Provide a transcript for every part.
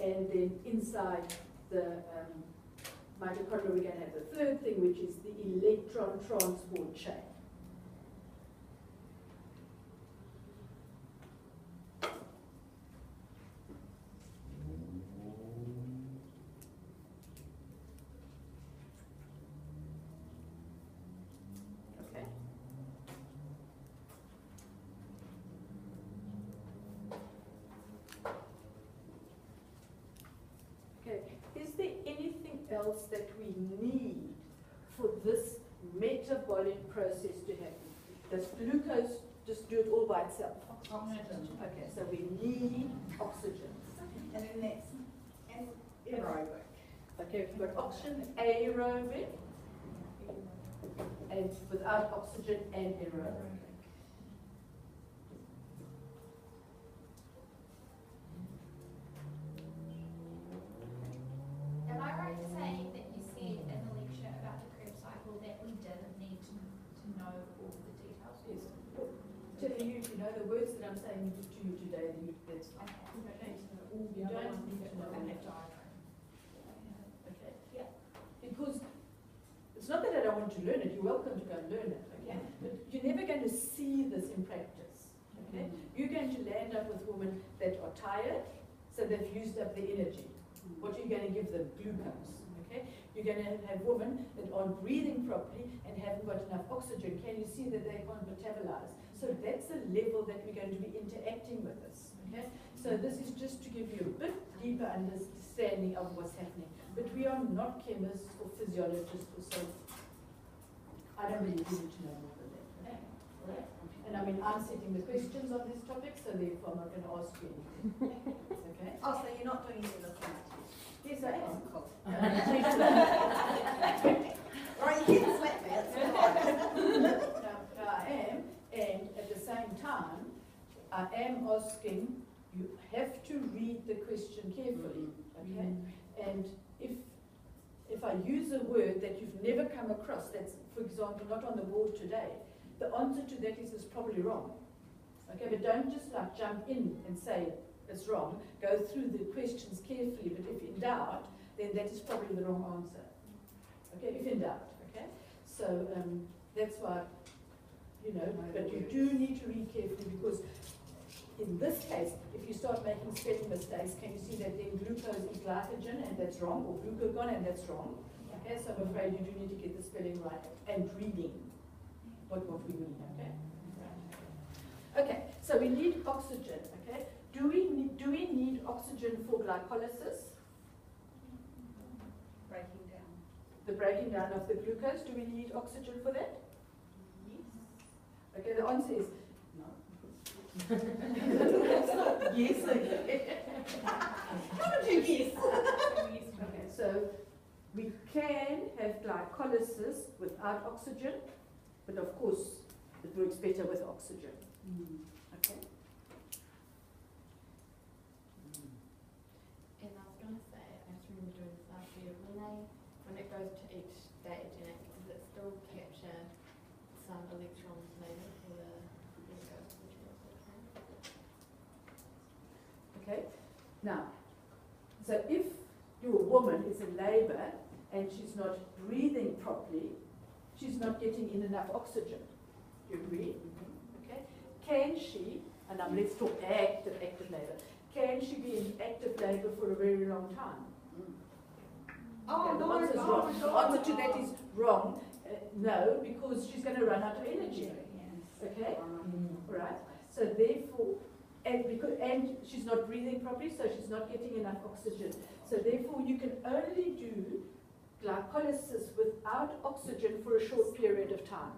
and then inside the mitochondria we're going to have the third thing, which is the electron transport chain. Else that we need for this metabolic process to happen. Does glucose just do it all by itself? Oxygen. Okay, so we need oxygen. And then that's aerobic. Okay, we've got oxygen, aerobic, and without oxygen, anaerobic. Am I right in saying that you said in the lecture about the Krebs cycle that we didn't need to know all the details? Yes. Telling you, if you know the words that I'm saying to you today, that's fine. Okay. You don't need to know that diagram. Okay. Yeah. Because it's not that I don't want to learn it. You're welcome to go and learn it. Okay. But you're never going to see this in practice. Okay. You're going to land up with women that are tired, so they've used up their energy. What are you going to give them? Glucose. Okay? You're going to have women that aren't breathing properly and haven't got enough oxygen. Can you see that they can't metabolize? So that's the level that we're going to be interacting with this. Okay? So this is just to give you a bit deeper understanding of what's happening. But we are not chemists or physiologists or so. I don't really need to know more than that. Okay? All right? And I mean, I'm setting the questions on this topic, so therefore I'm not going to ask you anything. Okay? Oh, so you're not doing any of this now? Yes, I am. Cool. No, Right, you can slap me, it's fine. no, I am, and at the same time, I am asking, you have to read the question carefully, okay? And if I use a word that you've never come across, that's, for example, not on the board today, the answer to that is probably wrong. Okay, but don't just like jump in and say it's wrong. Go through the questions carefully, but if in doubt, then that is probably the wrong answer. Okay, if in doubt, okay? So that's why, you know, but you do need to read carefully, because in this case, if you start making spelling mistakes, can you see that then glucose is glycogen and that's wrong, or glucagon and that's wrong? Okay, so I'm afraid you do need to get the spelling right and reading what we mean, okay? Okay, so we need oxygen, okay? Do we need oxygen for glycolysis? Breaking down. The breaking down of the glucose, do we need oxygen for that? Yes. Okay, the answer is No. yes. Okay. How did you guess? Okay, so we can have glycolysis without oxygen, but of course it works better with oxygen. Okay. And I was going to say, I just remember doing this last year, when it goes to each stage, and does it still capture some electrons later for the glucose, which is also Okay. Now, so if your woman is in labor and she's not breathing properly, she's not getting in enough oxygen. Do you agree? Okay. Can she, and let's talk active labor, can she be in active labor for a very long time? Oh, Okay, the no, answer is no, wrong. no. The answer to that is wrong. No, because she's going to run out of energy. Okay? All right. So therefore, and she's not breathing properly, so she's not getting enough oxygen. So therefore, you can only do glycolysis without oxygen for a short period of time.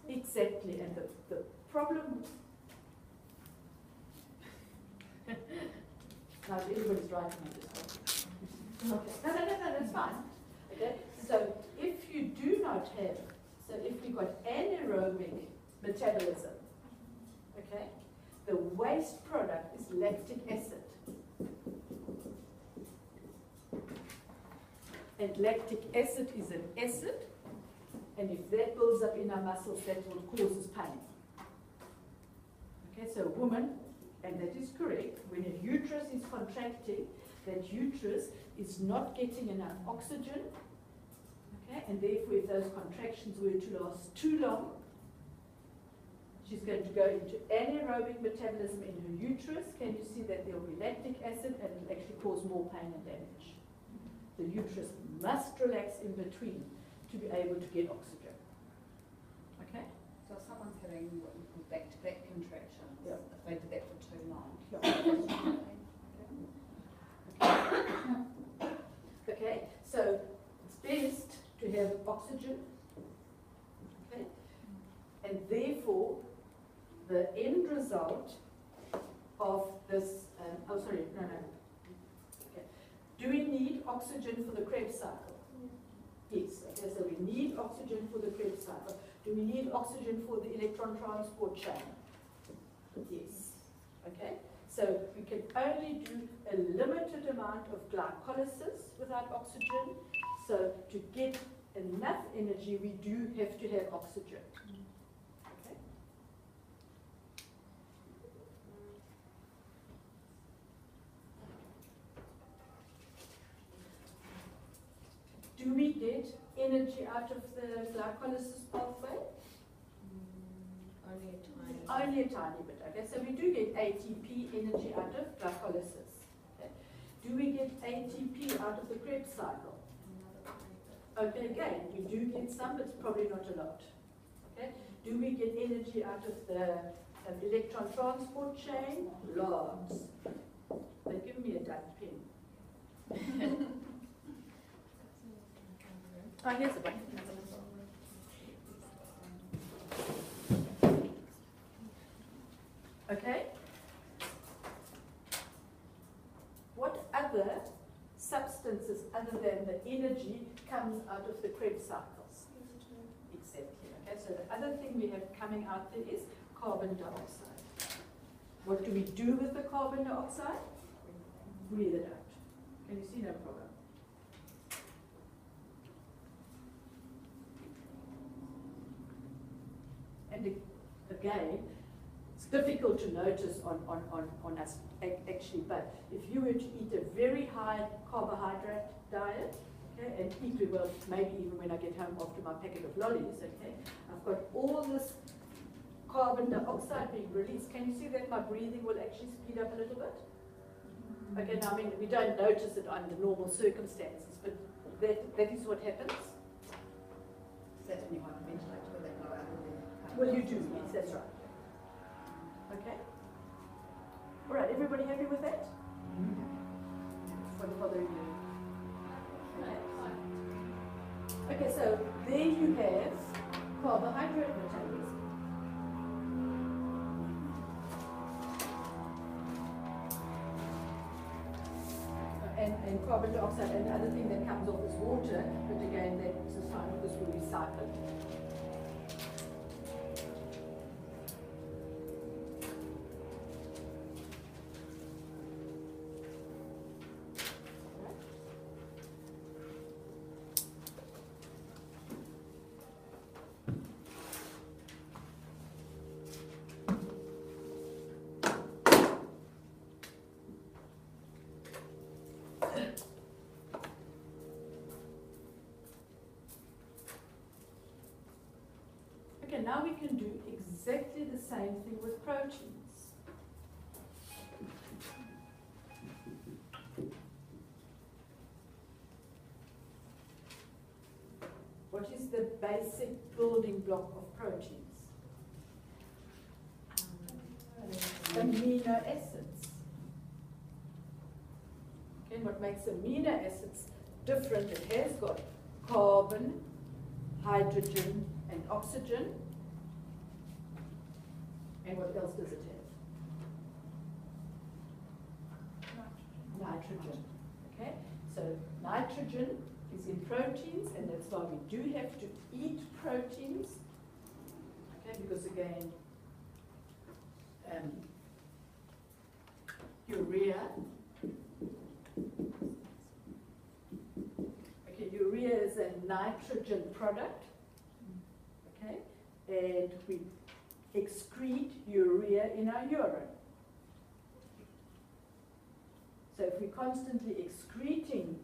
Exactly, and the problem. Now everybody's writing on this one. Okay. No, that's fine. Okay. So if you do not have, so if we've got anaerobic metabolism, okay, the waste product is lactic acid. And lactic acid is an acid, and if that builds up in our muscles, that's what causes pain. Okay, so a woman and that is correct, when a uterus is contracting, that uterus is not getting enough oxygen, okay, and therefore if those contractions were to last too long, she's going to go into anaerobic metabolism in her uterus. Can you see that there will be lactic acid and it will actually cause more pain and damage? The uterus must relax in between to be able to get oxygen. Okay? So if someone's having what you call back-to-back contractions, Yeah. if they did that for too long. Okay, so it's best to have oxygen. Okay? And therefore, the end result of this, okay. Do we need oxygen for the Krebs cycle? Yes, okay, so we need oxygen for the Krebs cycle. Do we need oxygen for the electron transport chain? Yes, okay. So we can only do a limited amount of glycolysis without oxygen. So to get enough energy, we do have to have oxygen. Okay. Do we get energy out of the glycolysis pathway? Only a tiny. Only a tiny bit, okay? So we do get ATP energy out of glycolysis. Okay? Do we get ATP out of the Krebs cycle? Okay, again, we do get some, but it's probably not a lot. Okay? Do we get energy out of the electron transport chain? Lots. They give me a duck pen. Oh, here's a one. Okay? What other substances other than the energy comes out of the Krebs cycles? Exactly. Okay, so the other thing we have coming out there is carbon dioxide. What do we do with the carbon dioxide? Breathe it out. Can you see? No problem. And again, it's difficult to notice on us actually, but if you were to eat a very high carbohydrate diet, okay, and eat well, maybe even when I get home after my packet of lollies, okay, I've got all this carbon dioxide being released. Can you see that my breathing will actually speed up a little bit? Okay, now I mean, we don't notice it under normal circumstances, but that is what happens. Is that when you hyperventilate to let go out of there? Well, you do, yes, that's right. Okay? All right, everybody happy with that? What's bothering you? Okay, so there you have carbohydrate metabolism. And carbon dioxide, and the other thing that comes off is water, but again, that's a sign of this will be recycled. Okay, now we can do exactly the same thing with proteins. What is the basic building block of proteins? Amino acids. Okay, what makes amino acids different? It has got carbon, hydrogen, and oxygen. And what else does it have? Nitrogen. Okay, so nitrogen is in proteins, and that's why we do have to eat proteins. Okay, because again, urea. Okay, urea is a nitrogen product. Okay, and we excrete urea in our urine. So if we're constantly excreting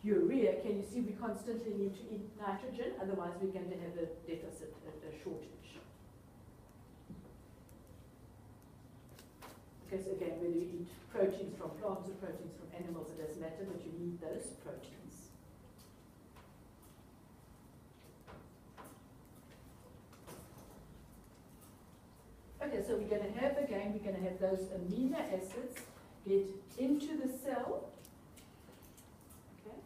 urea, can you see we constantly need to eat nitrogen, otherwise we're going to have a deficit, a shortage. Because again, whether you eat proteins from plants or proteins from animals, it doesn't matter, but you need those proteins. Okay, so we're going to have, again, we're going to have those amino acids get into the cell. Okay.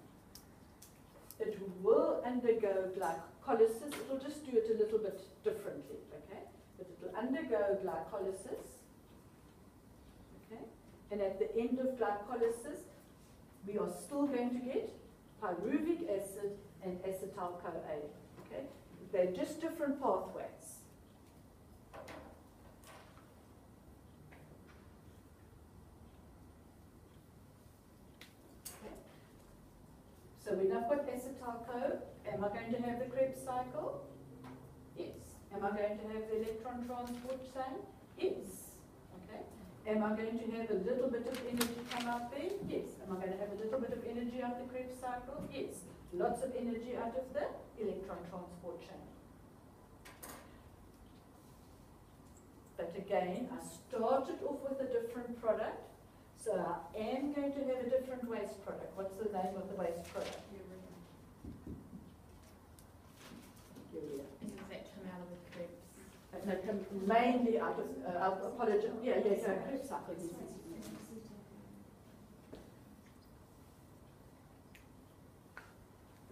It will undergo glycolysis. It will just do it a little bit differently, okay? But it will undergo glycolysis. Okay. And at the end of glycolysis, we are still going to get pyruvic acid and acetyl-CoA. Okay? They're just different pathways. So when I've got acetyl-CoA, am I going to have the Krebs cycle? Yes. Am I going to have the electron transport chain? Yes. Okay. Am I going to have a little bit of energy come out there? Yes. Am I going to have a little bit of energy out the Krebs cycle? Yes. Lots of energy out of the electron transport chain. But again, I started off with a different product. So I am going to have a different waste product. What's the name of the waste product? Urea. Does that come out of the Krebs? No, it comes mainly out of, apologize, Krebs cycle.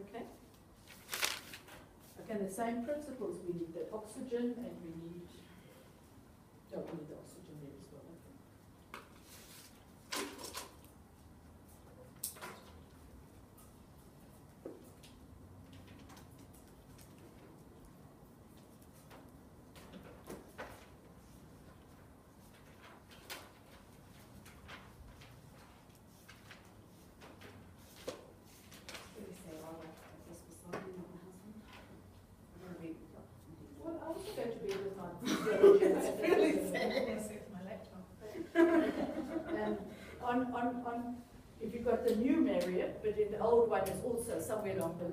Okay. Okay, the same principles. We need the oxygen and we need the oxygen there as well. Well, I also go to bed with my It's really sad. My laptop. If you've got the new Marriott, but in the old one is also somewhere along the,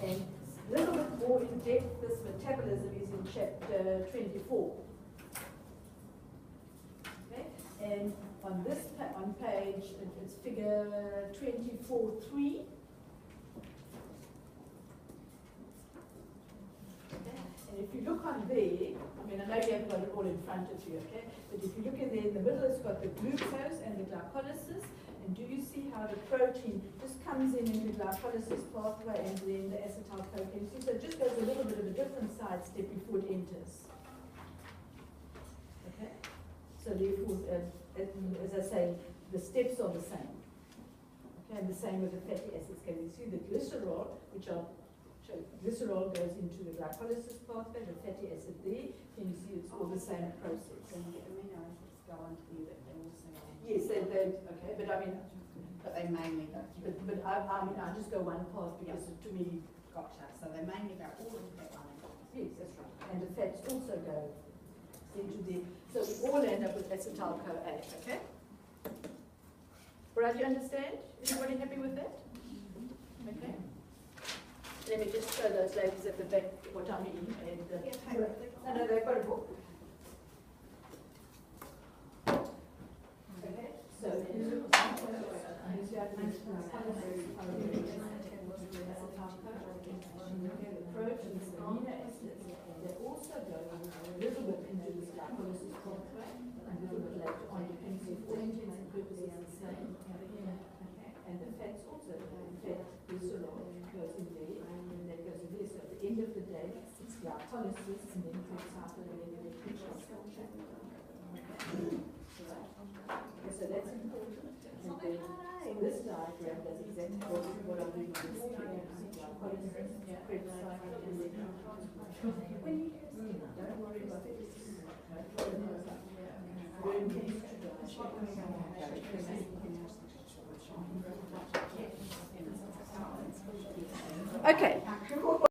and a little bit more in depth, this metabolism is in chapter 24. Okay, and on this, on page, it's figure 24.3. And if you look on there, I mean, I know you haven't got it all in front of you, okay? But if you look in there, in the middle, it's got the glucose and the glycolysis. And do you see how the protein just comes in the glycolysis pathway and then the acetyl-CoA? Can you see? So it just goes a little bit of a different side step before it enters. Okay? So therefore, as I say, the steps are the same. Okay, and the same with the fatty acids. Can you see the glycerol, which are glycerol goes into the glycolysis pathway, the fatty acid there. Can you see it's all the same process? And the amino acids go on to you, but they also go on. Yes, they okay, but I mean, But they mainly go through. but I mean, I just go one path because to me, Gotcha. So they mainly go all into that one. yes, that's right. And the fats also go into the, so we all end up with acetyl-CoA, okay? Right, you understand? Everybody happy with that? Okay. Let me just show those ladies at the back what I mean. And, no, they've got a book. Okay, so proteins, amino acids, they also go a little bit into this glycolysis pathway, a little bit later on, depends if all intents and purposes are the same. And the fats also, fat glycerol goes in there, and that goes in there. So at the end of the day, it's glycolysis, and then Krebs cycle, and then the Krebs cycle. So that's important. And then, so this diagram does exactly what I'm doing on this screen. Glycolysis, Krebs cycle, and then don't worry about it. Burn these to die. Okay.